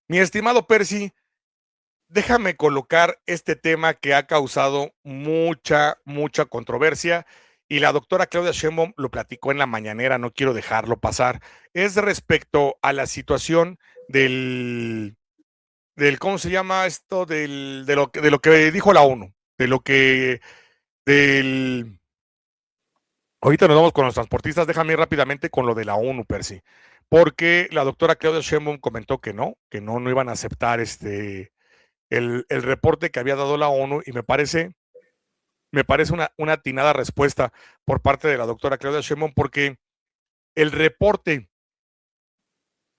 Mi estimado Percy, déjame colocar este tema que ha causado mucha controversia y la doctora Claudia Sheinbaum lo platicó en la mañanera, no quiero dejarlo pasar. Es respecto a la situación del ¿cómo se llama esto? De lo que dijo la ONU, del, ahorita nos vamos con los transportistas, déjame ir rápidamente con lo de la ONU, Percy, porque la doctora Claudia Sheinbaum comentó que no iban a aceptar el reporte que había dado la ONU y me parece una atinada respuesta por parte de la doctora Claudia Sheinbaum porque el reporte,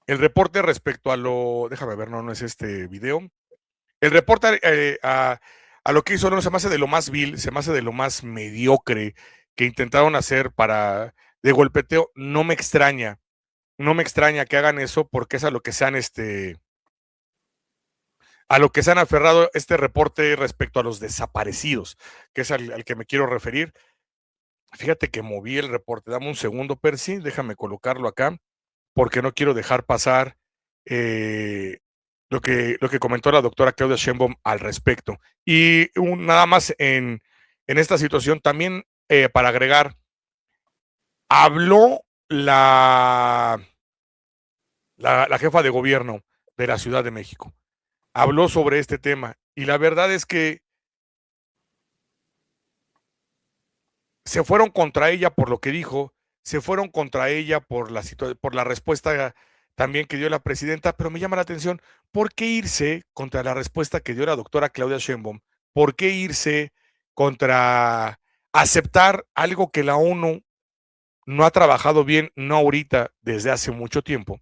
el reporte respecto a déjame ver, no es este video, el reporte a lo que hizo no se me hace de lo más vil, se me hace de lo más mediocre que intentaron hacer para de golpeteo, no me extraña que hagan eso porque es a lo que se han aferrado este reporte respecto a los desaparecidos, que es al que me quiero referir. Fíjate que moví el reporte. Dame un segundo, Percy. Déjame colocarlo acá, porque no quiero dejar pasar eh, lo que comentó la doctora Claudia Sheinbaum al respecto. Y nada más en esta situación, también para agregar, habló la jefa de gobierno de la Ciudad de México. Habló sobre este tema. Y la verdad es que se fueron contra ella por lo que dijo, se fueron contra ella por la respuesta también que dio la presidenta, pero me llama la atención, ¿por qué irse contra la respuesta que dio la doctora Claudia Sheinbaum? ¿Por qué irse contra aceptar algo que la ONU no ha trabajado bien, no ahorita, desde hace mucho tiempo?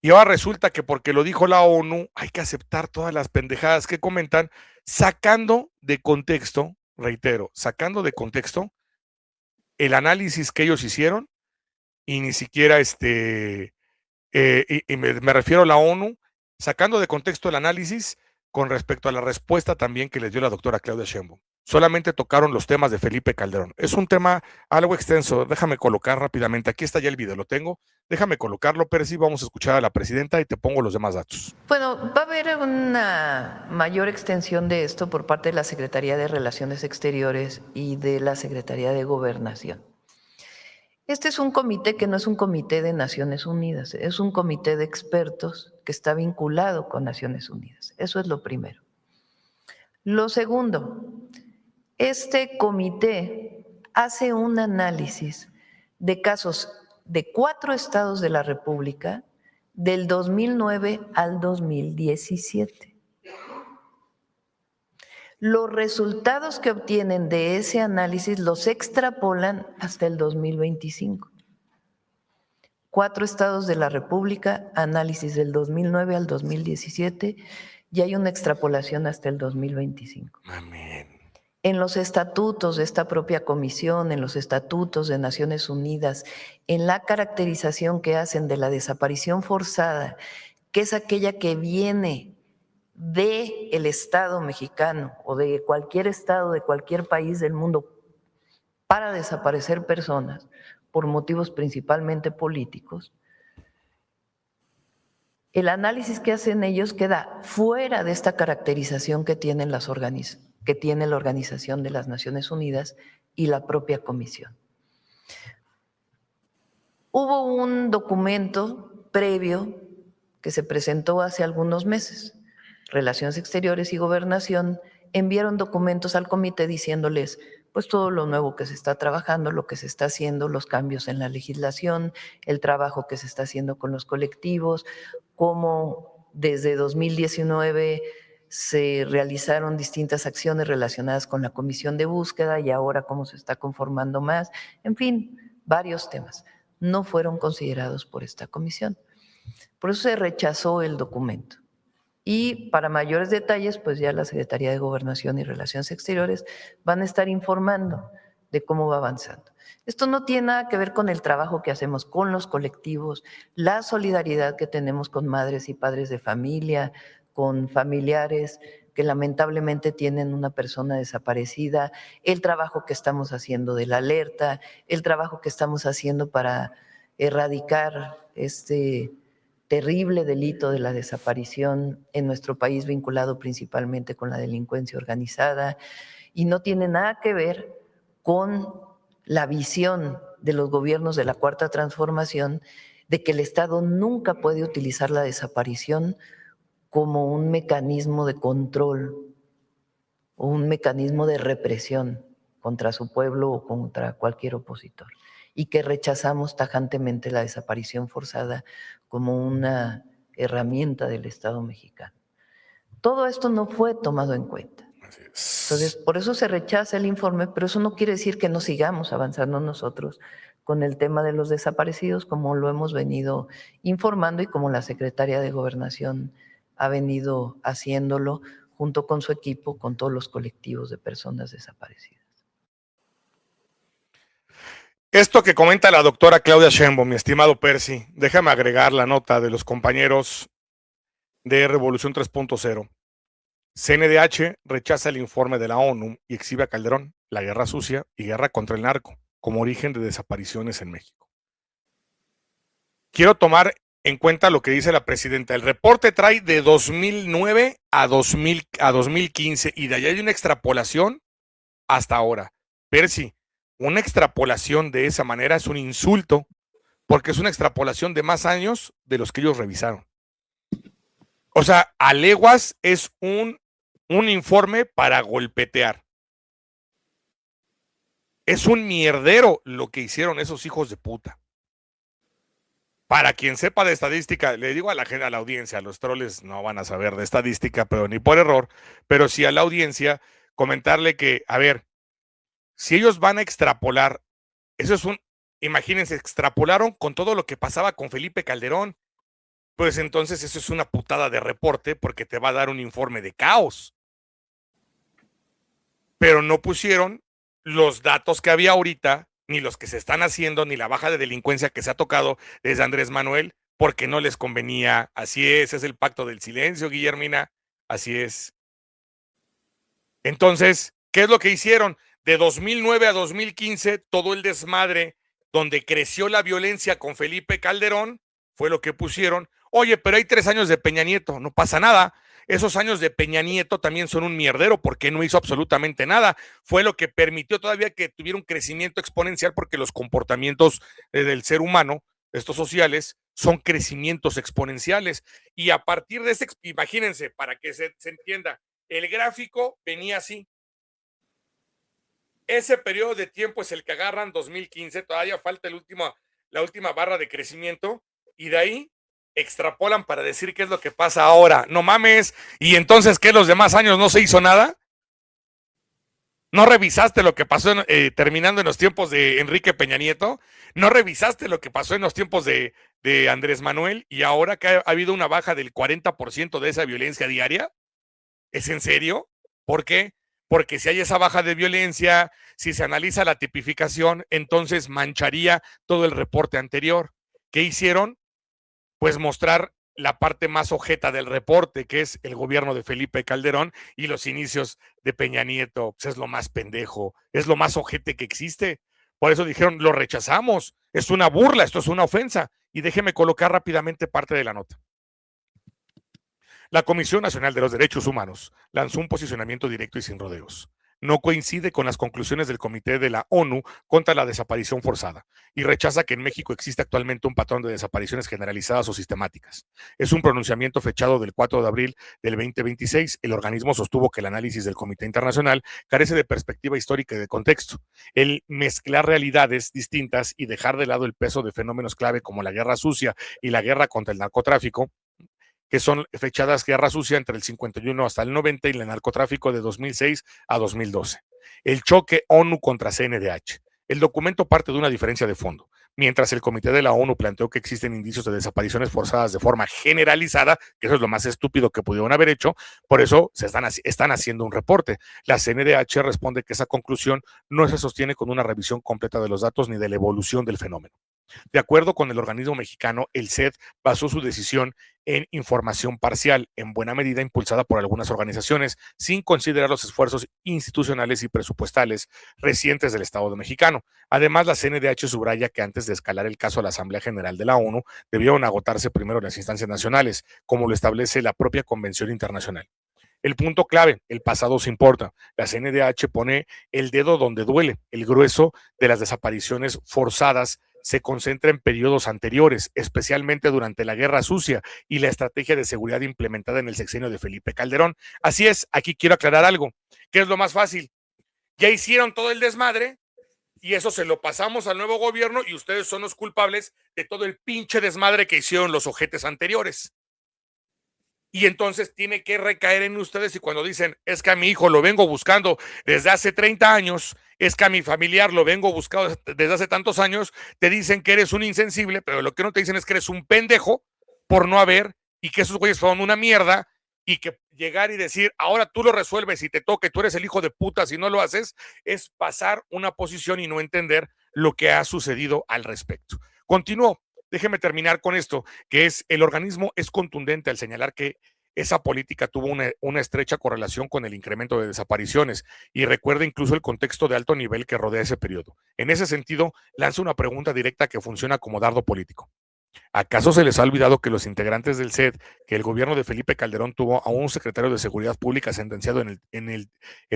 Y ahora resulta que porque lo dijo la ONU, hay que aceptar todas las pendejadas que comentan, sacando de contexto, reitero, sacando de contexto el análisis que ellos hicieron y ni siquiera y me refiero a la ONU, sacando de contexto el análisis con respecto a la respuesta también que les dio la doctora Claudia Sheinbaum. Solamente tocaron los temas de Felipe Calderón. Es un tema algo extenso, déjame colocar rápidamente, aquí está ya el video, lo tengo, déjame colocarlo, pero sí vamos a escuchar a la presidenta y te pongo los demás datos. Bueno, va a haber una mayor extensión de esto por parte de la Secretaría de Relaciones Exteriores y de la Secretaría de Gobernación. Este es un comité que no es un comité de Naciones Unidas, es un comité de expertos que está vinculado con Naciones Unidas. Eso es lo primero. Lo segundo, este comité hace un análisis de casos de 4 estados de la República del 2009 al 2017. Los resultados que obtienen de ese análisis los extrapolan hasta el 2025. 4 estados de la República, análisis del 2009 al 2017, y hay una extrapolación hasta el 2025. Amén. En los estatutos de esta propia comisión, en los estatutos de Naciones Unidas, en la caracterización que hacen de la desaparición forzada, que es aquella que viene del Estado mexicano o de cualquier estado, de cualquier país del mundo, para desaparecer personas por motivos principalmente políticos, el análisis que hacen ellos queda fuera de esta caracterización que tienen que tiene la Organización de las Naciones Unidas y la propia Comisión. Hubo un documento previo que se presentó hace algunos meses. Relaciones Exteriores y Gobernación enviaron documentos al comité diciéndoles pues todo lo nuevo que se está trabajando, lo que se está haciendo, los cambios en la legislación, el trabajo que se está haciendo con los colectivos, cómo desde 2019 se realizaron distintas acciones relacionadas con la comisión de búsqueda y ahora cómo se está conformando más, en fin, varios temas. No fueron considerados por esta comisión. Por eso se rechazó el documento. Y para mayores detalles, pues ya la Secretaría de Gobernación y Relaciones Exteriores van a estar informando de cómo va avanzando. Esto no tiene nada que ver con el trabajo que hacemos con los colectivos, la solidaridad que tenemos con madres y padres de familia, con familiares que lamentablemente tienen una persona desaparecida, el trabajo que estamos haciendo de la alerta, el trabajo que estamos haciendo para erradicar este terrible delito de la desaparición en nuestro país, vinculado principalmente con la delincuencia organizada, y no tiene nada que ver con la visión de los gobiernos de la Cuarta Transformación de que el Estado nunca puede utilizar la desaparición como un mecanismo de control o un mecanismo de represión contra su pueblo o contra cualquier opositor, y que rechazamos tajantemente la desaparición forzada como una herramienta del Estado mexicano. Todo esto no fue tomado en cuenta. Entonces, por eso se rechaza el informe, pero eso no quiere decir que no sigamos avanzando nosotros con el tema de los desaparecidos, como lo hemos venido informando y como la secretaria de Gobernación ha venido haciéndolo junto con su equipo, con todos los colectivos de personas desaparecidas. Esto que comenta la doctora Claudia Sheinbaum, mi estimado Percy, déjame agregar la nota de los compañeros de Revolución 3.0. CNDH rechaza el informe de la ONU y exhibe a Calderón, la guerra sucia y guerra contra el narco como origen de desapariciones en México. Quiero tomar en cuenta lo que dice la presidenta. El reporte trae de 2009 a 2015 y de allá hay una extrapolación hasta ahora. Percy, una extrapolación de esa manera es un insulto, porque es una extrapolación de más años de los que ellos revisaron. O sea, a leguas es un informe para golpetear. Es un mierdero lo que hicieron esos hijos de puta. Para quien sepa de estadística, le digo a la audiencia, los troles no van a saber de estadística, pero ni por error, pero sí a la audiencia, comentarle que, a ver, si ellos van a extrapolar, eso es imagínense, extrapolaron con todo lo que pasaba con Felipe Calderón, pues entonces eso es una putada de reporte porque te va a dar un informe de caos. Pero no pusieron los datos que había ahorita, ni los que se están haciendo, ni la baja de delincuencia que se ha tocado desde Andrés Manuel, porque no les convenía. Así es el pacto del silencio, Guillermina, así es. Entonces, ¿qué es lo que hicieron? De 2009 a 2015, todo el desmadre donde creció la violencia con Felipe Calderón, fue lo que pusieron. Oye, pero hay 3 años de Peña Nieto, no pasa nada. Esos años de Peña Nieto también son un mierdero porque no hizo absolutamente nada. Fue lo que permitió todavía que tuviera un crecimiento exponencial porque los comportamientos del ser humano, estos sociales, son crecimientos exponenciales. Y a partir de imagínense, para que se entienda, el gráfico venía así. Ese periodo de tiempo es el que agarran 2015, todavía falta la última barra de crecimiento, y de ahí extrapolan para decir qué es lo que pasa ahora. No mames, y entonces, ¿qué? ¿Los demás años no se hizo nada? ¿No revisaste lo que pasó terminando en los tiempos de Enrique Peña Nieto? ¿No revisaste lo que pasó en los tiempos de Andrés Manuel? Y ahora que ha habido una baja del 40% de esa violencia diaria. ¿Es en serio? ¿Por qué? Porque si hay esa baja de violencia, si se analiza la tipificación, entonces mancharía todo el reporte anterior. ¿Qué hicieron? Pues mostrar la parte más ojeta del reporte, que es el gobierno de Felipe Calderón y los inicios de Peña Nieto. Pues es lo más pendejo, es lo más ojete que existe. Por eso dijeron, lo rechazamos, es una burla, esto es una ofensa. Y déjeme colocar rápidamente parte de la nota. La Comisión Nacional de los Derechos Humanos lanzó un posicionamiento directo y sin rodeos. No coincide con las conclusiones del Comité de la ONU contra la desaparición forzada y rechaza que en México existe actualmente un patrón de desapariciones generalizadas o sistemáticas. Es un pronunciamiento fechado del 4 de abril del 2026. El organismo sostuvo que el análisis del Comité Internacional carece de perspectiva histórica y de contexto. El mezclar realidades distintas y dejar de lado el peso de fenómenos clave como la guerra sucia y la guerra contra el narcotráfico, que son fechadas guerra sucia entre el 51 hasta el 90 y el narcotráfico de 2006 a 2012. El choque ONU contra CNDH. El documento parte de una diferencia de fondo. Mientras el Comité de la ONU planteó que existen indicios de desapariciones forzadas de forma generalizada, que eso es lo más estúpido que pudieron haber hecho, por eso están haciendo un reporte. La CNDH responde que esa conclusión no se sostiene con una revisión completa de los datos ni de la evolución del fenómeno. De acuerdo con el organismo mexicano, el CED basó su decisión en información parcial, en buena medida impulsada por algunas organizaciones, sin considerar los esfuerzos institucionales y presupuestales recientes del Estado mexicano. Además, la CNDH subraya que antes de escalar el caso a la Asamblea General de la ONU, debieron agotarse primero las instancias nacionales, como lo establece la propia Convención Internacional. El punto clave, el pasado se importa. La CNDH pone el dedo donde duele. El grueso de las desapariciones forzadas se concentra en periodos anteriores, especialmente durante la Guerra Sucia y la estrategia de seguridad implementada en el sexenio de Felipe Calderón. Así es, aquí quiero aclarar algo. ¿Qué es lo más fácil? Ya hicieron todo el desmadre y eso se lo pasamos al nuevo gobierno y ustedes son los culpables de todo el pinche desmadre que hicieron los ojetes anteriores. Y entonces tiene que recaer en ustedes y cuando dicen, es que a mi hijo lo vengo buscando desde hace 30 años, es que a mi familiar lo vengo buscando desde hace tantos años, te dicen que eres un insensible, pero lo que no te dicen es que eres un pendejo por no haber y que esos güeyes fueron una mierda y que llegar y decir, ahora tú lo resuelves y te toque, tú eres el hijo de puta si no lo haces, es pasar una posición y no entender lo que ha sucedido al respecto. Continúo. Déjeme terminar con esto, que es el organismo es contundente al señalar que esa política tuvo una estrecha correlación con el incremento de desapariciones y recuerda incluso el contexto de alto nivel que rodea ese periodo. En ese sentido, lanza una pregunta directa que funciona como dardo político. ¿Acaso se les ha olvidado que los integrantes del CED, que el gobierno de Felipe Calderón tuvo a un secretario de Seguridad Pública sentenciado en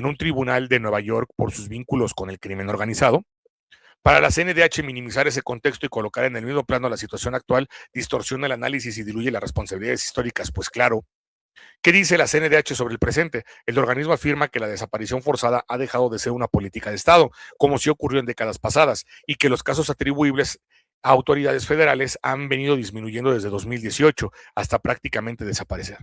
un tribunal de Nueva York por sus vínculos con el crimen organizado? Para la CNDH, minimizar ese contexto y colocar en el mismo plano la situación actual distorsiona el análisis y diluye las responsabilidades históricas, pues claro. ¿Qué dice la CNDH sobre el presente? El organismo afirma que la desaparición forzada ha dejado de ser una política de Estado, como sí ocurrió en décadas pasadas, y que los casos atribuibles a autoridades federales han venido disminuyendo desde 2018 hasta prácticamente desaparecer.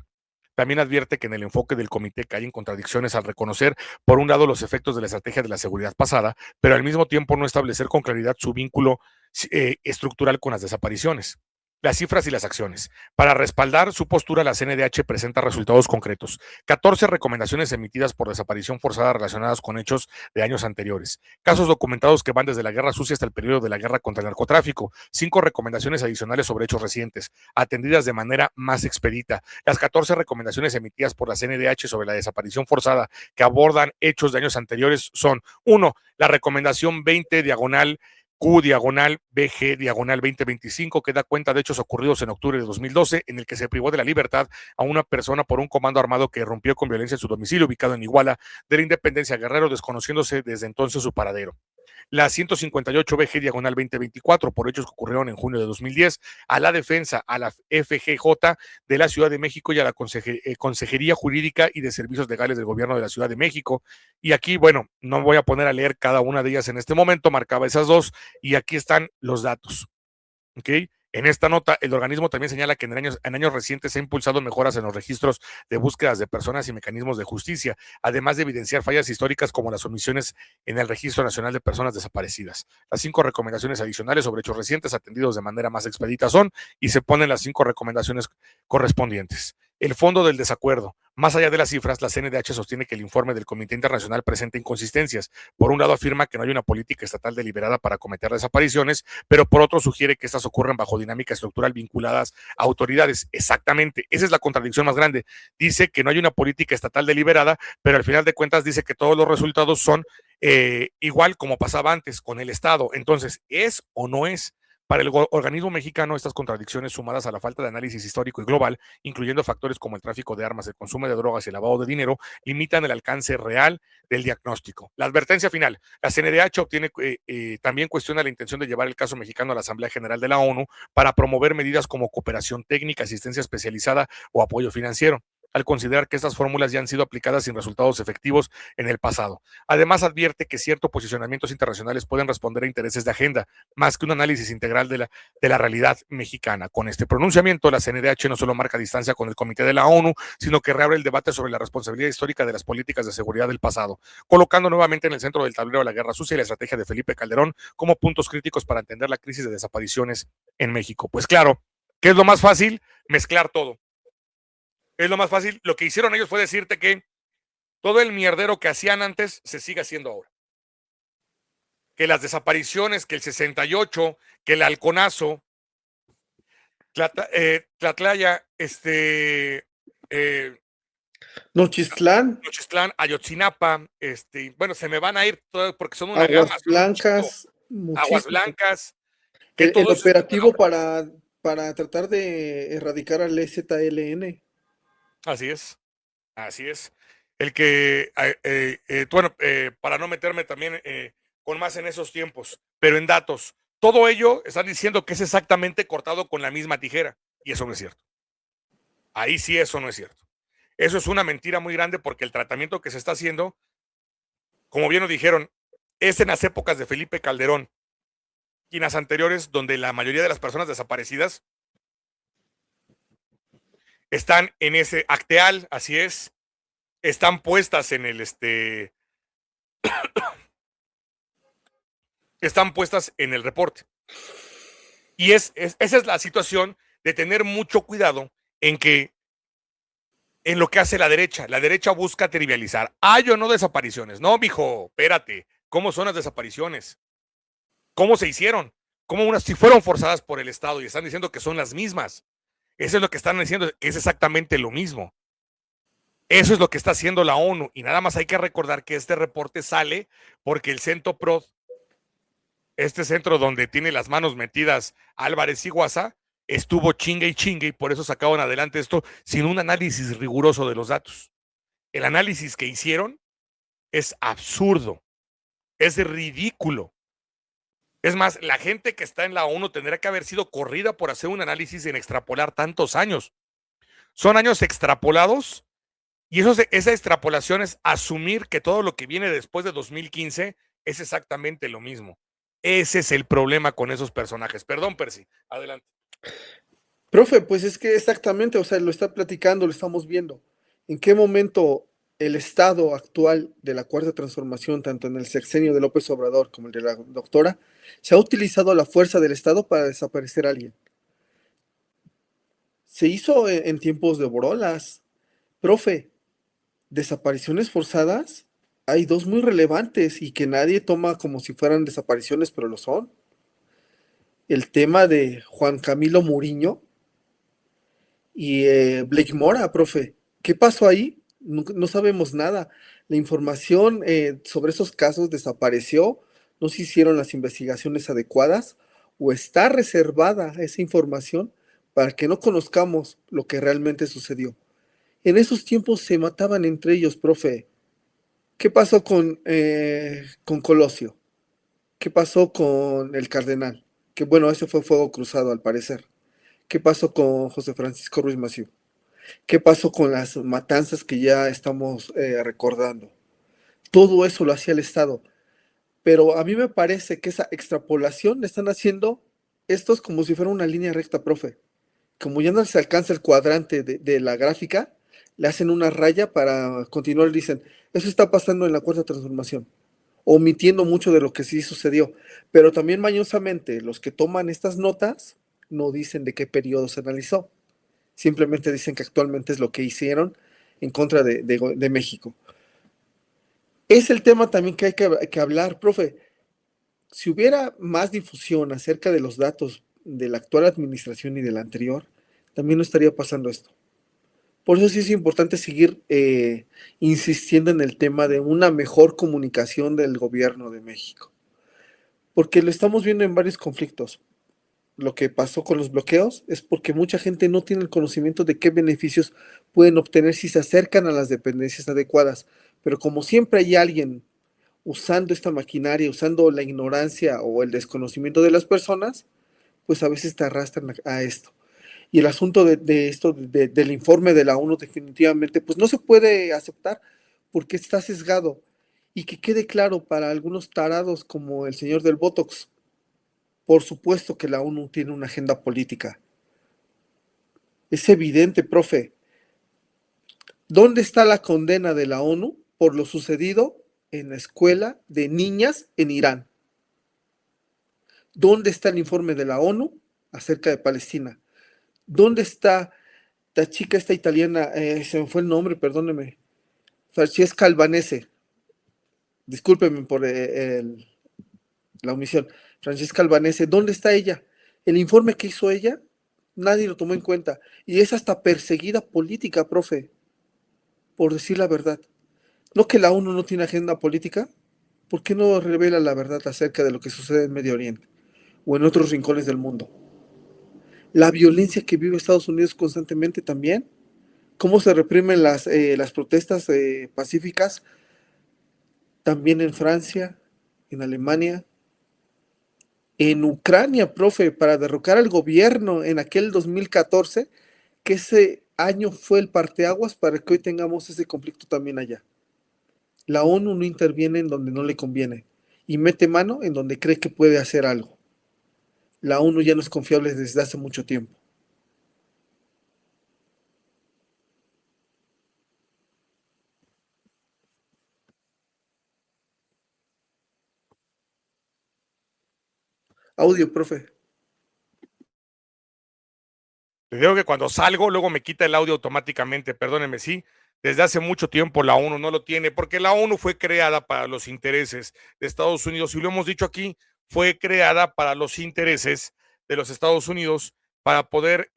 También advierte que en el enfoque del comité caen contradicciones al reconocer, por un lado, los efectos de la estrategia de la seguridad pasada, pero al mismo tiempo no establecer con claridad su vínculo estructural con las desapariciones. Las cifras y las acciones. Para respaldar su postura, la CNDH presenta resultados concretos. 14 recomendaciones emitidas por desaparición forzada relacionadas con hechos de años anteriores. Casos documentados que van desde la Guerra Sucia hasta el periodo de la guerra contra el narcotráfico. 5 recomendaciones adicionales sobre hechos recientes, atendidas de manera más expedita. Las 14 recomendaciones emitidas por la CNDH sobre la desaparición forzada que abordan hechos de años anteriores son: 1. La recomendación 20 diagonal Q diagonal BG diagonal 2025, que da cuenta de hechos ocurridos en octubre de 2012, en el que se privó de la libertad a una persona por un comando armado que irrumpió con violencia en su domicilio ubicado en Iguala de la Independencia Guerrero, desconociéndose desde entonces su paradero. La 158 BG diagonal 2024 por hechos que ocurrieron en junio de 2010, a la defensa, a la FGJ de la Ciudad de México y a la Consejería Jurídica y de Servicios Legales del Gobierno de la Ciudad de México. Y aquí, bueno, no voy a poner a leer cada una de ellas en este momento, marcaba esas dos y aquí están los datos. ¿Ok? En esta nota, el organismo también señala que en años recientes se han impulsado mejoras en los registros de búsquedas de personas y mecanismos de justicia, además de evidenciar fallas históricas como las omisiones en el Registro Nacional de Personas Desaparecidas. Las 5 recomendaciones adicionales sobre hechos recientes atendidos de manera más expedita son, y se ponen las 5 recomendaciones correspondientes. El fondo del desacuerdo. Más allá de las cifras, la CNDH sostiene que el informe del Comité Internacional presenta inconsistencias. Por un lado, afirma que no hay una política estatal deliberada para cometer desapariciones, pero por otro sugiere que estas ocurren bajo dinámica estructural vinculadas a autoridades. Exactamente, esa es la contradicción más grande. Dice que no hay una política estatal deliberada, pero al final de cuentas dice que todos los resultados son igual como pasaba antes con el Estado. Entonces, ¿es o no es? Para el organismo mexicano, estas contradicciones sumadas a la falta de análisis histórico y global, incluyendo factores como el tráfico de armas, el consumo de drogas y el lavado de dinero, limitan el alcance real del diagnóstico. La advertencia final. La CNDH también cuestiona la intención de llevar el caso mexicano a la Asamblea General de la ONU para promover medidas como cooperación técnica, asistencia especializada o apoyo financiero, al considerar que estas fórmulas ya han sido aplicadas sin resultados efectivos en el pasado. Además, advierte que ciertos posicionamientos internacionales pueden responder a intereses de agenda, más que un análisis integral de la realidad mexicana. Con este pronunciamiento, la CNDH no solo marca distancia con el Comité de la ONU, sino que reabre el debate sobre la responsabilidad histórica de las políticas de seguridad del pasado, colocando nuevamente en el centro del tablero la Guerra Sucia y la estrategia de Felipe Calderón como puntos críticos para entender la crisis de desapariciones en México. Pues claro, ¿qué es lo más fácil? Mezclar todo. Es lo más fácil. Lo que hicieron ellos fue decirte que todo el mierdero que hacían antes se sigue haciendo ahora. que las desapariciones, que el 68, que el halconazo, Tlatlaya, Nochistlán, Nochistlán, Ayotzinapa, bueno, se me van a ir todas porque son una gama, Aguas son un chingo. Blancas, Aguas muchísimo. Blancas, que El todo eso está operativo para tratar de erradicar al EZLN. así es, así es. El que, bueno, para no meterme también con más en esos tiempos, pero en datos, todo ello están diciendo que es exactamente cortado con la misma tijera, y eso no es cierto. Ahí sí eso no es cierto. Eso es una mentira muy grande porque el tratamiento que se está haciendo, como bien lo dijeron, es en las épocas de Felipe Calderón y en las anteriores donde la mayoría de las personas desaparecidas están en ese acteal, así es, están puestas en el están puestas en el reporte. Y esa es la situación de tener mucho cuidado en que en lo que hace la derecha. La derecha busca trivializar. Hay o no desapariciones. No, mijo, espérate. ¿Cómo son las desapariciones? ¿Cómo se hicieron? ¿Cómo unas si fueron forzadas por el Estado y están diciendo que son las mismas? Eso es lo que están diciendo, que es exactamente lo mismo. Eso es lo que está haciendo la ONU. Y nada más hay que recordar que este reporte sale porque el CENTOPROD, este centro donde tiene las manos metidas Álvarez y Guasa, estuvo chingue y por eso sacaron adelante esto sin un análisis riguroso de los datos. El análisis que hicieron es absurdo, es ridículo. Es más, la gente que está en la ONU tendrá que haber sido corrida por hacer un análisis en extrapolar tantos años. Son años extrapolados y esa extrapolación es asumir que todo lo que viene después de 2015 es exactamente lo mismo. Ese es el problema con esos personajes. Perdón, Percy, adelante. Profe, pues es que exactamente, o sea, lo está platicando, lo estamos viendo. ¿En qué momento el estado actual de la Cuarta Transformación, tanto en el sexenio de López Obrador como el de la doctora, se ha utilizado la fuerza del Estado para desaparecer a alguien? Se hizo en tiempos de Borolas. Profe, desapariciones forzadas, hay dos muy relevantes y que nadie toma como si fueran desapariciones, pero lo son. El tema de Juan Camilo Muriño y Blake Mora, profe. ¿Qué pasó ahí? No, no sabemos nada. La información sobre esos casos desapareció, no se hicieron las investigaciones adecuadas o está reservada esa información para que no conozcamos lo que realmente sucedió. En esos tiempos se mataban entre ellos, profe. ¿Qué pasó con Colosio? ¿Qué pasó con el cardenal? Que bueno, ese fue fuego cruzado al parecer. ¿Qué pasó con José Francisco Ruiz Massieu? ¿Qué pasó con las matanzas que ya estamos recordando? Todo eso lo hacía el Estado. Pero a mí me parece que esa extrapolación le están haciendo estos como si fuera una línea recta, profe. Como ya no se alcanza el cuadrante de la gráfica, le hacen una raya para continuar. Dicen, eso está pasando en la cuarta transformación, omitiendo mucho de lo que sí sucedió. Pero también mañosamente, los que toman estas notas no dicen de qué periodo se analizó. Simplemente dicen que actualmente es lo que hicieron en contra de México. Es el tema también que hay que hablar, profe. Si hubiera más difusión acerca de los datos de la actual administración y de la anterior, también no estaría pasando esto. Por eso sí es importante seguir insistiendo en el tema de una mejor comunicación del gobierno de México, porque lo estamos viendo en varios conflictos. Lo que pasó con los bloqueos es porque mucha gente no tiene el conocimiento de qué beneficios pueden obtener si se acercan a las dependencias adecuadas, pero como siempre hay alguien usando esta maquinaria, usando la ignorancia o el desconocimiento de las personas, pues a veces te arrastran a esto. Y el asunto de esto, del informe de la ONU, definitivamente, pues no se puede aceptar porque está sesgado. Y que quede claro para algunos tarados como el señor del Botox, por supuesto que la ONU tiene una agenda política. Es evidente, profe. ¿Dónde está la condena de la ONU por lo sucedido en la escuela de niñas en Irán? ¿Dónde está el informe de la ONU acerca de Palestina? ¿Dónde está la chica esta italiana? Se me fue el nombre, perdóneme. Francesca Albanese. Discúlpeme por la omisión. Francesca Albanese, ¿dónde está ella? El informe que hizo ella, nadie lo tomó en cuenta. Y es hasta perseguida política, profe, por decir la verdad. ¿No que la ONU no tiene agenda política? ¿Por qué no revela la verdad acerca de lo que sucede en Medio Oriente o en otros rincones del mundo? La violencia que vive Estados Unidos constantemente también. ¿Cómo se reprimen las protestas pacíficas? También en Francia, en Alemania, en Ucrania, profe, para derrocar al gobierno en aquel 2014, que ese año fue el parteaguas para que hoy tengamos ese conflicto también allá. La ONU no interviene en donde no le conviene y mete mano en donde cree que puede hacer algo. La ONU ya no es confiable desde hace mucho tiempo. Audio, profe. Te digo que cuando salgo, luego me quita el audio automáticamente, perdónenme, sí. Desde hace mucho tiempo la ONU no lo tiene, porque la ONU fue creada para los intereses de Estados Unidos, y lo hemos dicho aquí, fue creada para los intereses de los Estados Unidos, para poder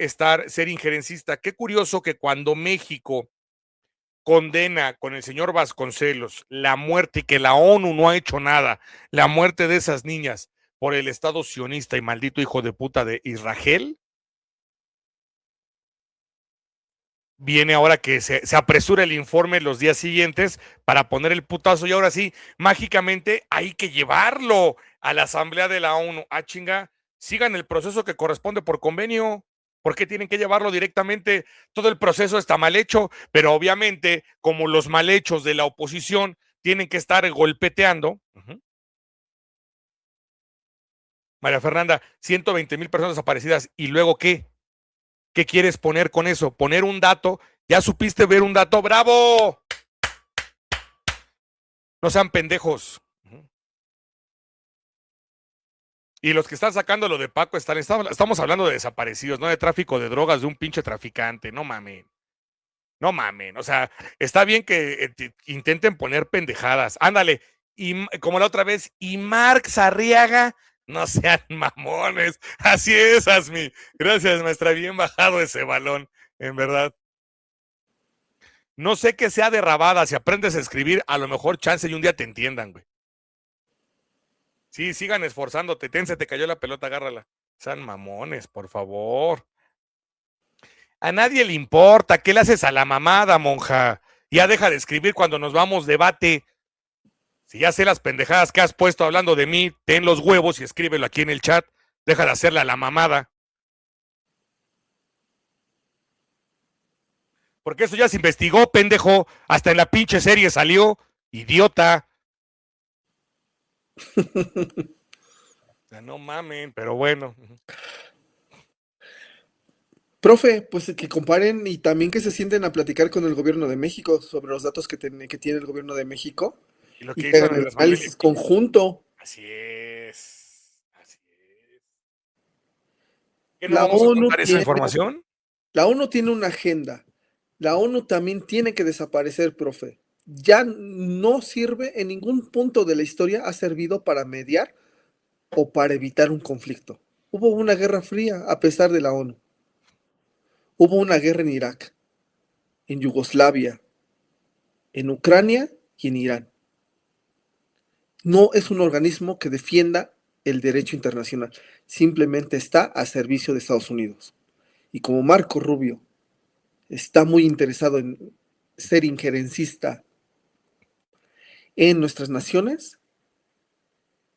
ser injerencista. Qué curioso que cuando México condena con el señor Vasconcelos la muerte, y que la ONU no ha hecho nada, la muerte de esas niñas por el Estado sionista y maldito hijo de puta de Israel, viene ahora que se apresura el informe los días siguientes para poner el putazo, y ahora sí, mágicamente hay que llevarlo a la Asamblea de la ONU. Ah, chinga, sigan el proceso que corresponde por convenio. ¿Por qué tienen que llevarlo directamente? Todo el proceso está mal hecho, pero obviamente, como los mal hechos de la oposición tienen que estar golpeteando. María Fernanda, 120,000 personas desaparecidas, ¿y luego qué? ¿Qué quieres poner con eso? Poner un dato. ¿Ya supiste ver un dato? ¡Bravo! No sean pendejos. Y los que están sacando lo de Paco estamos hablando de desaparecidos, no de tráfico de drogas de un pinche traficante. No mamen. No mamen. O sea, está bien que intenten poner pendejadas. Ándale. Y como la otra vez, y Mark Sarriaga, no sean mamones. Así es, Asmi. Gracias, maestra. Bien bajado ese balón, en verdad. No sé qué sea de rabada. Si aprendes a escribir, a lo mejor chance y un día te entiendan, güey. Sí, sigan esforzándote. Se te cayó la pelota, agárrala. Sean mamones, por favor. A nadie le importa. ¿Qué le haces a la mamada, monja? Ya deja de escribir cuando nos vamos debate. Si ya sé las pendejadas que has puesto hablando de mí, ten los huevos y escríbelo aquí en el chat. Deja de hacerle a la mamada. Porque eso ya se investigó, pendejo. Hasta en la pinche serie salió. Idiota. O sea, no mamen, pero bueno. Profe, pues que comparen y también que se sienten a platicar con el gobierno de México sobre los datos que tiene el gobierno de México Y lo y que que hizo hagan el Andrés Manuel. análisis conjunto. Así es. Así es. ¿Qué no La vamos a ONU contar esa tiene, información? la ONU tiene una agenda. La ONU también tiene que desaparecer, profe. Ya no sirve en ningún punto de la historia, ha servido para mediar o para evitar un conflicto. Hubo una guerra fría a pesar de la ONU. Hubo una guerra en Irak, en Yugoslavia, en Ucrania y en Irán. No es un organismo que defienda el derecho internacional, simplemente está a servicio de Estados Unidos. Y como Marco Rubio está muy interesado en ser injerencista en nuestras naciones,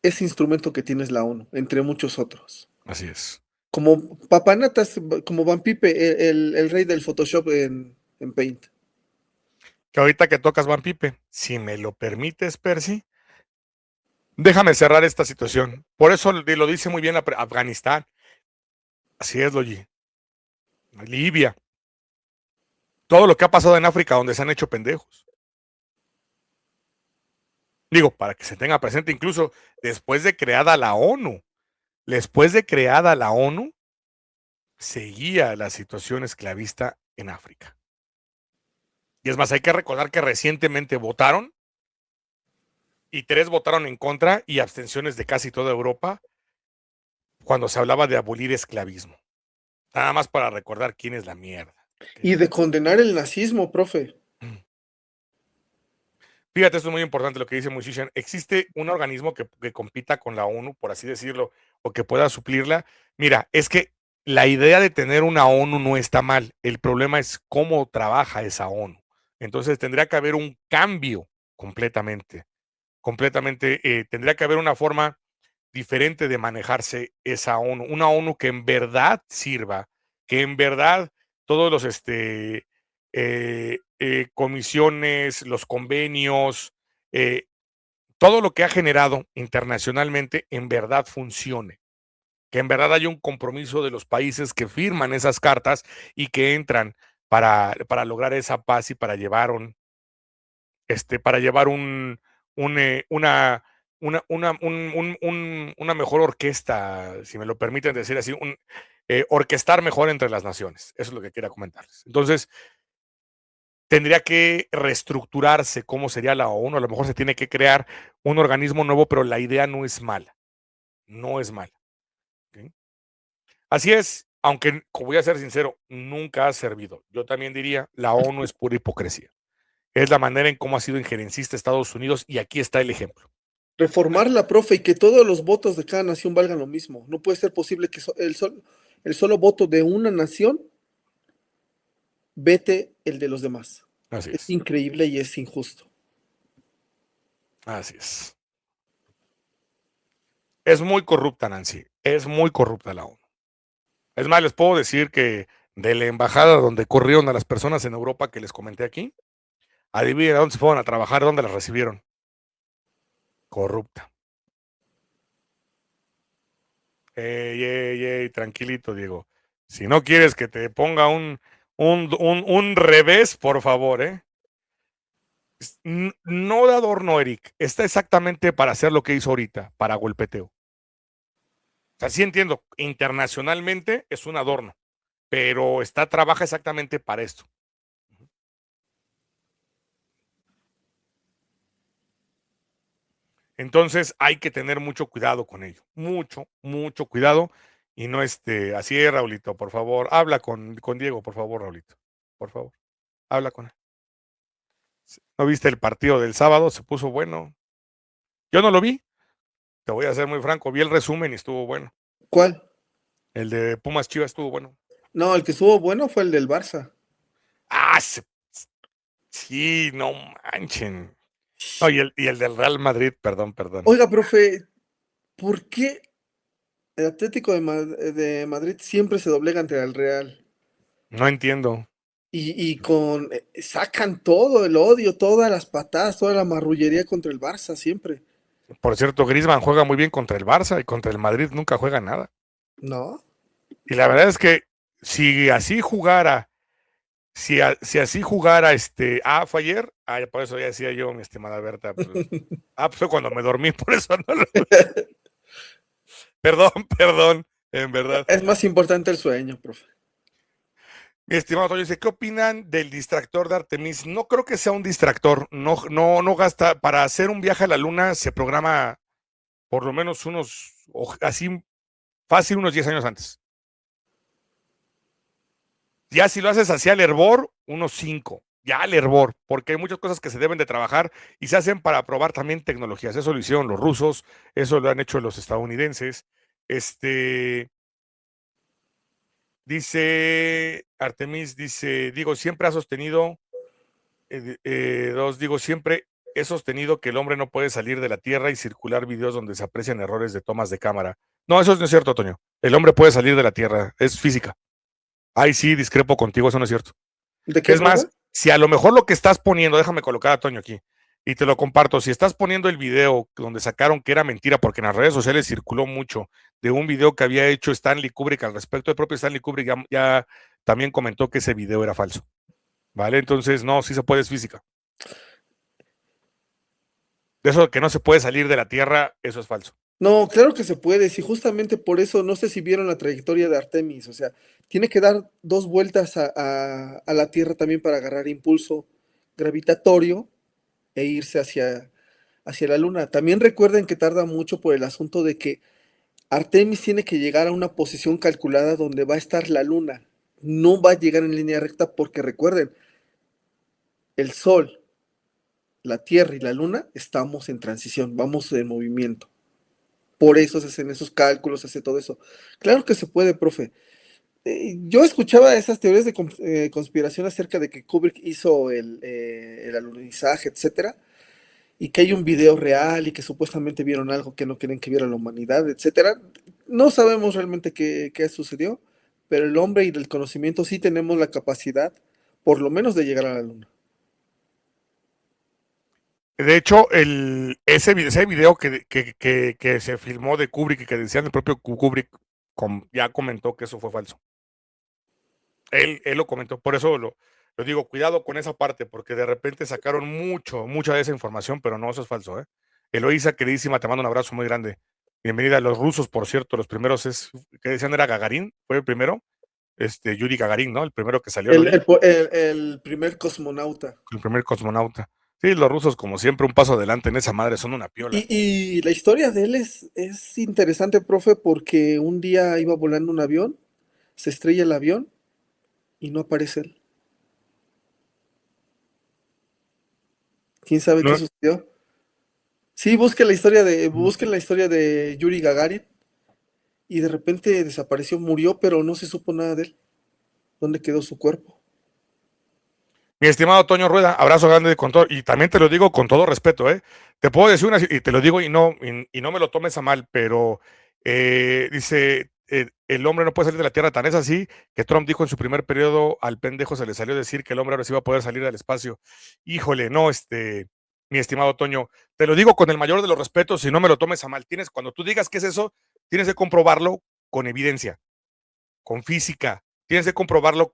ese instrumento que tiene es la ONU, entre muchos otros. Así es. Como papanatas, como Van Pipe, el rey del Photoshop en Paint. Que ahorita que tocas Van Pipe, si me lo permites, Percy, déjame cerrar esta situación. Por eso lo dice muy bien Afganistán. Así es, Logi. Libia. Todo lo que ha pasado en África donde se han hecho pendejos. Digo, para que se tenga presente, incluso después de creada la ONU. Después de creada la ONU, seguía la situación esclavista en África. Y es más, hay que recordar que recientemente votaron y 3 votaron en contra y abstenciones de casi toda Europa cuando se hablaba de abolir esclavismo. Nada más para recordar quién es la mierda. Y de condenar el nazismo, profe. Fíjate, esto es muy importante lo que dice Musician. ¿Existe un organismo que compita con la ONU, por así decirlo, o que pueda suplirla? Mira, es que la idea de tener una ONU no está mal. El problema es cómo trabaja esa ONU. Entonces tendría que haber un cambio completamente. Tendría que haber una forma diferente de manejarse esa ONU. Una ONU que en verdad sirva, que en verdad todos los comisiones, los convenios, todo lo que ha generado internacionalmente en verdad funcione, que en verdad haya un compromiso de los países que firman esas cartas y que entran para lograr esa paz y para llevar una mejor orquesta, si me lo permiten decir así, orquestar mejor entre las naciones. Eso es lo que quería comentarles. Entonces, tendría que reestructurarse cómo sería la ONU. A lo mejor se tiene que crear un organismo nuevo, pero la idea no es mala. No es mala. ¿Okay? Así es, aunque voy a ser sincero, nunca ha servido. Yo también diría, la ONU es pura hipocresía. Es la manera en cómo ha sido injerencista Estados Unidos y aquí está el ejemplo. Reformarla, profe, y que todos los votos de cada nación valgan lo mismo. No puede ser posible que el solo voto de una nación vete el de los demás. Así Es es. increíble y es injusto. Así es. Es muy corrupta, Nancy. Es muy corrupta la ONU. Es más, les puedo decir que de la embajada donde corrieron a las personas en Europa que les comenté aquí, adivinen a dónde se fueron a trabajar, dónde las recibieron. Corrupta. Ey, tranquilito, Diego. Si no quieres que te ponga un revés, por favor, ¿eh? No de adorno, Eric. Está exactamente para hacer lo que hizo ahorita, para golpeteo. O sea, sí entiendo, internacionalmente es un adorno, pero trabaja exactamente para esto. Entonces hay que tener mucho cuidado con ello, mucho cuidado y no así es, Raulito, por favor, habla con Diego, por favor, Raulito, por favor, habla con él. ¿No viste el partido del sábado? Se puso bueno. Yo no lo vi, te voy a ser muy franco, vi el resumen y estuvo bueno. ¿Cuál? El de Pumas Chivas estuvo bueno. No, el que estuvo bueno fue el del Barça. Ah, sí, no manchen. No, y el del Real Madrid, perdón. Oiga, profe, ¿por qué el Atlético de Madrid siempre se doblega ante el Real? No entiendo. Y sacan todo el odio, todas las patadas, toda la marrullería contra el Barça siempre. Por cierto, Griezmann juega muy bien contra el Barça y contra el Madrid nunca juega nada. ¿No? Y la verdad es que si así jugara, si así jugara fue ayer, por eso ya decía yo, mi estimada Berta, pues, pues fue cuando me dormí, por eso no lo... Perdón, en verdad. Es más importante el sueño, profe. Mi estimado Toño dice, ¿qué opinan del distractor de Artemis? No creo que sea un distractor, no gasta, para hacer un viaje a la luna se programa por lo menos así fácil unos 10 años antes. Ya si lo haces hacia el hervor, unos 5, ya al hervor, porque hay muchas cosas que se deben de trabajar y se hacen para probar también tecnologías. Eso lo hicieron los rusos, eso lo han hecho los estadounidenses. Dice Artemis, digo, siempre ha sostenido, digo, siempre he sostenido que el hombre no puede salir de la Tierra y circular videos donde se aprecian errores de tomas de cámara. No, eso no es cierto, Toño. El hombre puede salir de la Tierra, es física. Ay, sí, discrepo contigo, eso no es cierto. ¿De qué, Es más, profe? si a lo mejor lo que estás poniendo, déjame colocar a Toño aquí y te lo comparto, si estás poniendo el video donde sacaron que era mentira, porque en las redes sociales circuló mucho de un video que había hecho Stanley Kubrick al respecto, el propio Stanley Kubrick ya también comentó que ese video era falso, ¿vale? Entonces, no, sí se puede, es física. De eso que no se puede salir de la Tierra, eso es falso. No, claro que se puede, si justamente por eso, no sé si vieron la trayectoria de Artemis, o sea, tiene que dar 2 vueltas a la Tierra también para agarrar impulso gravitatorio e irse hacia la Luna. También recuerden que tarda mucho por el asunto de que Artemis tiene que llegar a una posición calculada donde va a estar la Luna. No va a llegar en línea recta porque recuerden, el Sol, la Tierra y la Luna estamos en transición, vamos en movimiento. Por eso se hacen esos cálculos, se hace todo eso. Claro que se puede, profe. Yo escuchaba esas teorías de conspiración acerca de que Kubrick hizo el alunizaje, etcétera, y que hay un video real y que supuestamente vieron algo que no quieren que viera la humanidad, etcétera. No sabemos realmente qué sucedió, pero el hombre y el conocimiento sí tenemos la capacidad, por lo menos, de llegar a la Luna. De hecho, ese video que se filmó de Kubrick y que decían el propio Kubrick ya comentó que eso fue falso. Él lo comentó, por eso lo digo, cuidado con esa parte, porque de repente sacaron mucha de esa información, pero no, eso es falso, ¿eh? Eloísa, queridísima, te mando un abrazo muy grande. Bienvenida a los rusos, por cierto, los primeros que decían era Gagarin, fue el primero, Yuri Gagarin, ¿no? El primero que salió, El primer cosmonauta. el primer cosmonauta. Sí, los rusos, como siempre, un paso adelante en esa madre, son una piola. Y la historia de él es interesante, profe, porque un día iba volando un avión, se estrella el avión y no aparece él. ¿Quién sabe No, qué sucedió? Sí, busquen la historia de Yuri Gagarin y de repente desapareció, murió, pero no se supo nada de él. ¿Dónde quedó su cuerpo? mi estimado Toño Rueda, abrazo grande con todo, y también te lo digo con todo respeto, ¿eh? Te puedo decir y te lo digo y no me lo tomes a mal, pero dice, el hombre no puede salir de la Tierra, tan es así que Trump dijo en su primer periodo, al pendejo se le salió decir que el hombre ahora sí iba a poder salir al espacio. Híjole, no, mi estimado Toño, te lo digo con el mayor de los respetos y no me lo tomes a mal. Cuando tú digas que es eso, tienes que comprobarlo con evidencia, con física, tienes que comprobarlo,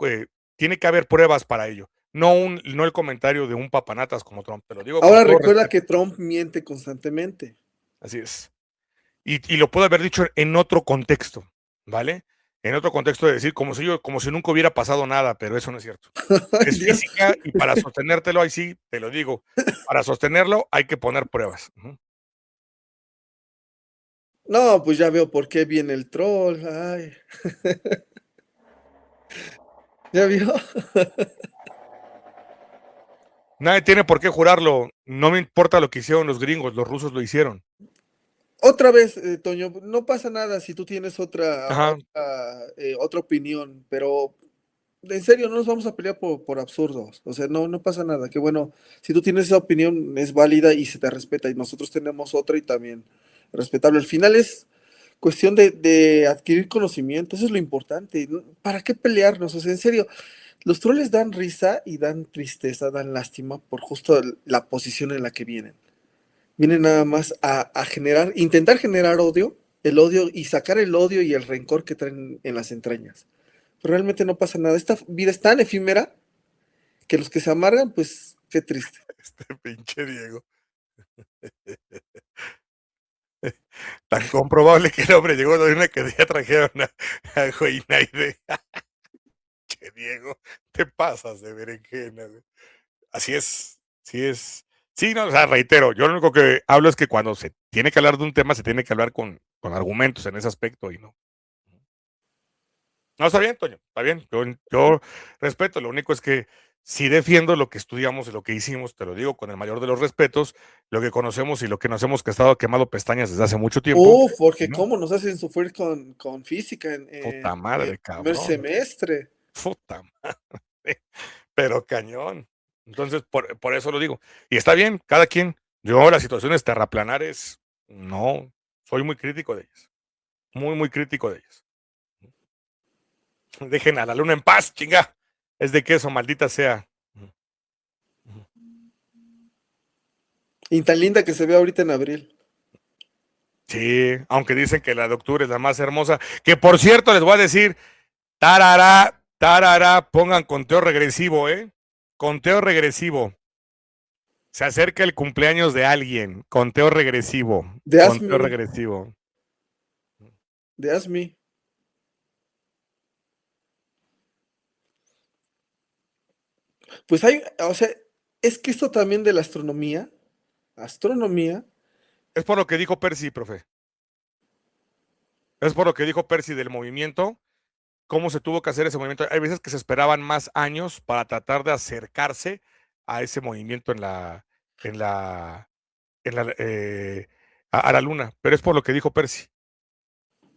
tiene que haber pruebas para ello. No el comentario de un papanatas como Trump, te lo digo con Ahora todo recuerda respeto. que Trump miente constantemente. Así es. Y lo puedo haber dicho en otro contexto, ¿vale? En otro contexto de decir, como si nunca hubiera pasado nada, pero eso no es cierto. Ay, Es Dios. física y para sostenértelo, ahí sí, te lo digo, para sostenerlo hay que poner pruebas. Ujú. No, pues ya veo por qué viene el troll. Ay. ¿Ya vio? Nadie tiene por qué jurarlo. No me importa lo que hicieron los gringos, los rusos lo hicieron. Otra vez, Toño, no pasa nada si tú tienes Ajá. otra opinión, pero en serio, no nos vamos a pelear por absurdos. O sea, no pasa nada. Que bueno, si tú tienes esa opinión, es válida y se te respeta. Y nosotros tenemos otra y también respetable. Al final es cuestión de adquirir conocimiento. Eso es lo importante. ¿Para qué pelearnos? O sea, en serio, los troles dan risa y dan tristeza, dan lástima por justo la posición en la que vienen. Vienen nada más a intentar generar odio, el odio y sacar el odio y el rencor que traen en las entrañas. Pero realmente no pasa nada. Esta vida es tan efímera que los que se amargan, pues qué triste. Pinche Diego. Tan comprobable que el hombre llegó de una que ya trajeron a Joinaide. Che, Diego, te pasas de berenjena, güey. Así es, sí es. Sí, no, o sea, reitero, yo lo único que hablo es que cuando se tiene que hablar de un tema, se tiene que hablar con argumentos en ese aspecto y no. No, está bien, Toño, está bien. Yo respeto, lo único es que sí defiendo lo que estudiamos y lo que hicimos, te lo digo con el mayor de los respetos, lo que conocemos y lo que nos hemos estado quemado pestañas desde hace mucho tiempo. Porque ¿No? cómo nos hacen sufrir con física Puta en madre, primer cabrón. semestre. Puta madre. Pero cañón. Entonces, por eso lo digo. Y está bien, cada quien. Yo las situaciones terraplanares, no, soy muy crítico de ellas. Muy crítico de ellas. Dejen a la luna en paz, chinga. Es de queso, maldita sea. Y tan linda que se ve ahorita en abril. Sí, aunque dicen que la de octubre es la más hermosa. Que por cierto, les voy a decir, tarará, tarará, pongan conteo regresivo, ¿eh? Conteo regresivo. Se acerca el cumpleaños de alguien. Conteo regresivo. De Conteo Asmi, regresivo. de Asmi. Pues hay, o sea, es que esto también de la astronomía Es por lo que dijo Percy, profe. Es por lo que dijo Percy del movimiento, cómo se tuvo que hacer ese movimiento. Hay veces que se esperaban más años para tratar de acercarse a ese movimiento en la, a la luna, pero es por lo que dijo Percy.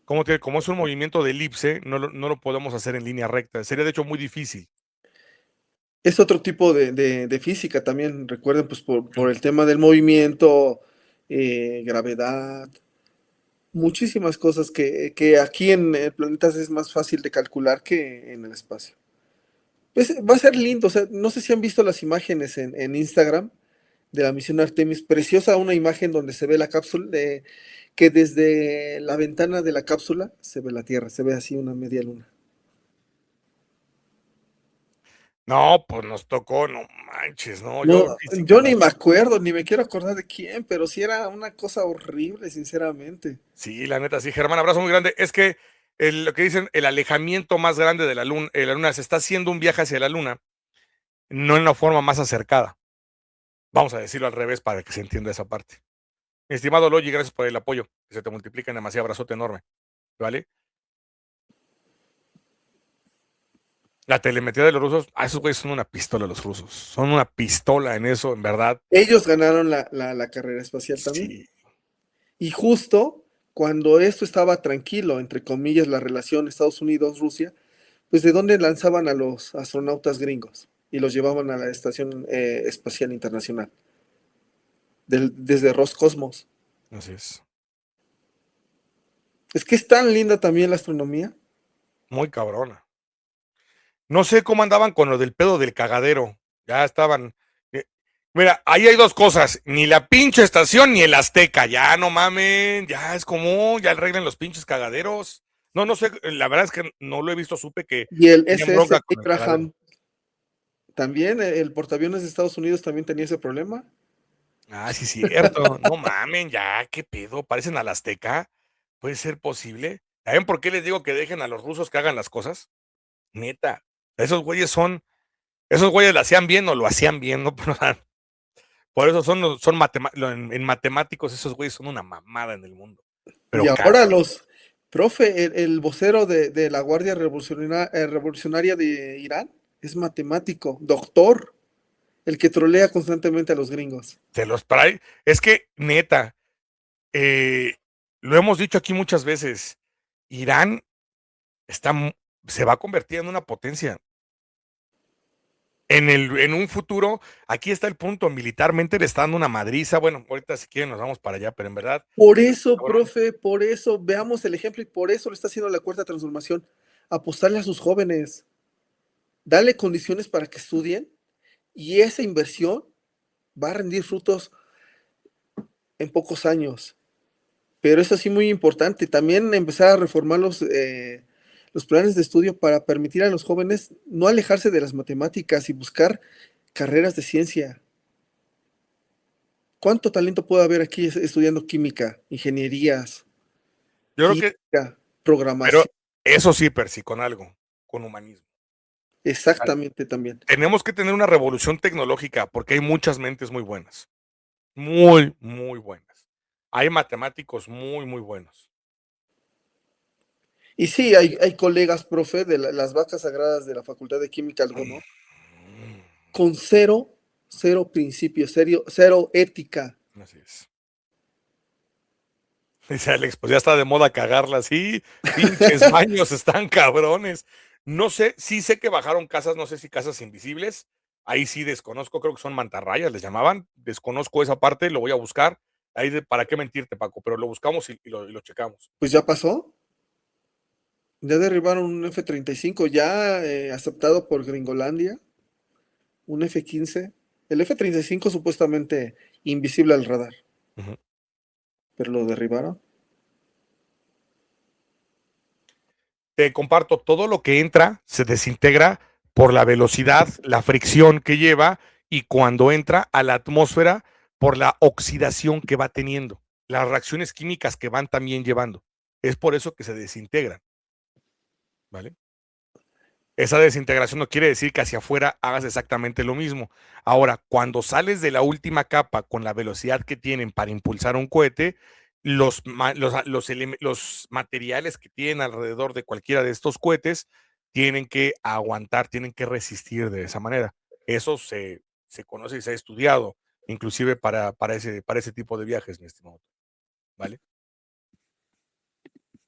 Como es un movimiento de elipse, no lo podemos hacer en línea recta. Sería de hecho muy difícil. Es otro tipo de física también, recuerden, pues por el tema del movimiento, gravedad, muchísimas cosas que aquí en el planeta es más fácil de calcular que en el espacio. Pues va a ser lindo, o sea, no sé si han visto las imágenes en Instagram de la misión Artemis, preciosa una imagen donde se ve la cápsula, que desde la ventana de la cápsula se ve la Tierra, se ve así una media luna. No, pues nos tocó, no manches, no, yo No, física yo la. ni me acuerdo, ni me quiero acordar de quién, pero sí era una cosa horrible, sinceramente. Sí, la neta, sí, Germán, abrazo muy grande. Es que lo que dicen, el alejamiento más grande de la luna, se está haciendo un viaje hacia la luna, no en la forma más acercada. Vamos a decirlo al revés para que se entienda esa parte. Mi estimado Logi, gracias por el apoyo. Que se te multipliquen demasiado, abrazote enorme. ¿Vale? La telemetría de los rusos, esos güeyes son una pistola los rusos. Son una pistola en eso, en verdad. Ellos ganaron la carrera espacial también. Sí. Y justo cuando esto estaba tranquilo, entre comillas, la relación Estados Unidos-Rusia, pues de dónde lanzaban a los astronautas gringos y los llevaban a la Estación Espacial Internacional, desde Roscosmos. Así es. Es que es tan linda también la astronomía. Muy cabrona. No sé cómo andaban con lo del pedo del cagadero. Ya estaban. Mira, ahí hay dos cosas. Ni la pinche estación ni el Azteca. Ya no mamen. Ya es común. Ya arreglen los pinches cagaderos. No, no sé. La verdad es que no lo he visto. Supe que Y el tenían SS bronca con el cagadero. Abraham también, el portaaviones de Estados Unidos también tenía ese problema. Ah, sí, cierto. No mamen. Ya, qué pedo. Parecen al Azteca. ¿Puede ser posible? ¿Saben por qué les digo que dejen a los rusos que hagan las cosas? Neta. Esos güeyes son. Esos güeyes lo hacían bien o lo hacían bien, ¿no? Por eso en matemáticos esos güeyes son una mamada en el mundo. Y Pero ahora cabrón. profe, el vocero de la Guardia Revolucionaria de Irán es matemático, doctor, el que trolea constantemente a los gringos. Se los trae. Es que, neta, lo hemos dicho aquí muchas veces. Irán está, se va a convertir en una potencia. En un futuro, aquí está el punto, militarmente le está dando una madriza. Bueno, ahorita si quieren nos vamos para allá, pero en verdad, Por eso, cabrón, profe, por eso, veamos el ejemplo y por eso lo está haciendo la cuarta transformación. Apostarle a sus jóvenes, darle condiciones para que estudien y esa inversión va a rendir frutos en pocos años. Pero eso sí muy importante, también empezar a reformar los planes de estudio para permitir a los jóvenes no alejarse de las matemáticas y buscar carreras de ciencia. ¿Cuánto talento puede haber aquí estudiando química, ingenierías, yo creo que, física, pero programación? eso sí, Percy, con algo, con humanismo. Exactamente también. Tenemos que tener una revolución tecnológica porque hay muchas mentes muy buenas. Muy, muy buenas. Hay matemáticos muy, muy buenos. Y sí, hay colegas, profe, de las vacas sagradas de la Facultad de Química, alguno, con cero principios, cero ética. Así es. Dice Alex, pues ya está de moda cagarla así. Pinches baños están cabrones. No sé, sí sé que bajaron casas, no sé si casas invisibles. Ahí sí desconozco, creo que son mantarrayas, les llamaban. Desconozco esa parte, lo voy a buscar. Ahí para qué mentirte, Paco, pero lo buscamos y lo checamos. Pues ya pasó. Ya derribaron un F-35 ya aceptado por Gringolandia, un F-15. El F-35 supuestamente invisible al radar, Ujú. pero lo derribaron. Te comparto, todo lo que entra se desintegra por la velocidad, la fricción que lleva y cuando entra a la atmósfera por la oxidación que va teniendo, las reacciones químicas que van también llevando. Es por eso que se desintegran, ¿vale? Esa desintegración no quiere decir que hacia afuera hagas exactamente lo mismo. Ahora, cuando sales de la última capa con la velocidad que tienen para impulsar un cohete, los materiales que tienen alrededor de cualquiera de estos cohetes tienen que aguantar, tienen que resistir de esa manera. Eso se conoce y se ha estudiado, inclusive para ese tipo de viajes, mi estimado. ¿Vale?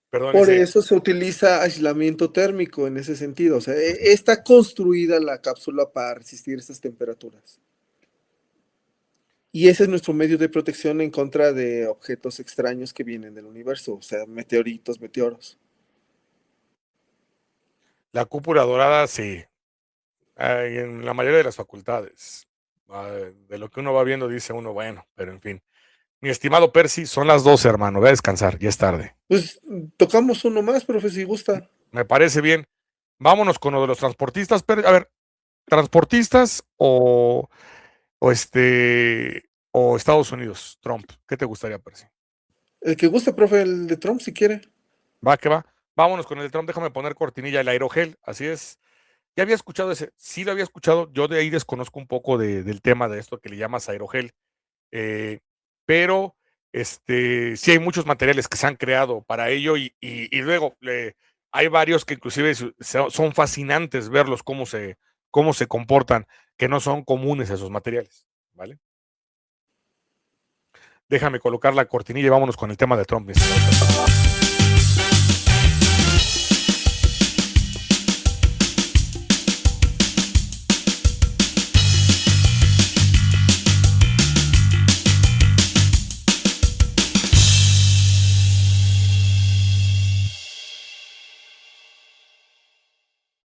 Perdón, Por eso se utiliza aislamiento térmico en ese sentido. O sea, está construida la cápsula para resistir esas temperaturas. Y ese es nuestro medio de protección en contra de objetos extraños que vienen del universo, o sea, meteoritos, meteoros. La cúpula dorada, sí. En la mayoría de las facultades. De lo que uno va viendo, dice uno, bueno, pero en fin. Mi estimado Percy, son las 12, hermano. Ve a descansar, ya es tarde. Pues tocamos uno más, profe, si gusta. Me parece bien. Vámonos con lo de los transportistas. A ver, transportistas o Estados Unidos, Trump. ¿Qué te gustaría, Percy? El que guste, profe, el de Trump, si quiere. Va, que va. Vámonos con el de Trump. Déjame poner cortinilla, el aerogel. Así es. Ya había escuchado ese. Sí lo había escuchado. Yo de ahí desconozco un poco del tema de esto que le llamas aerogel. Pero sí hay muchos materiales que se han creado para ello y luego hay varios que inclusive son fascinantes verlos cómo se comportan, que no son comunes esos materiales, ¿vale? Déjame colocar la cortinilla y vámonos con el tema de Trump.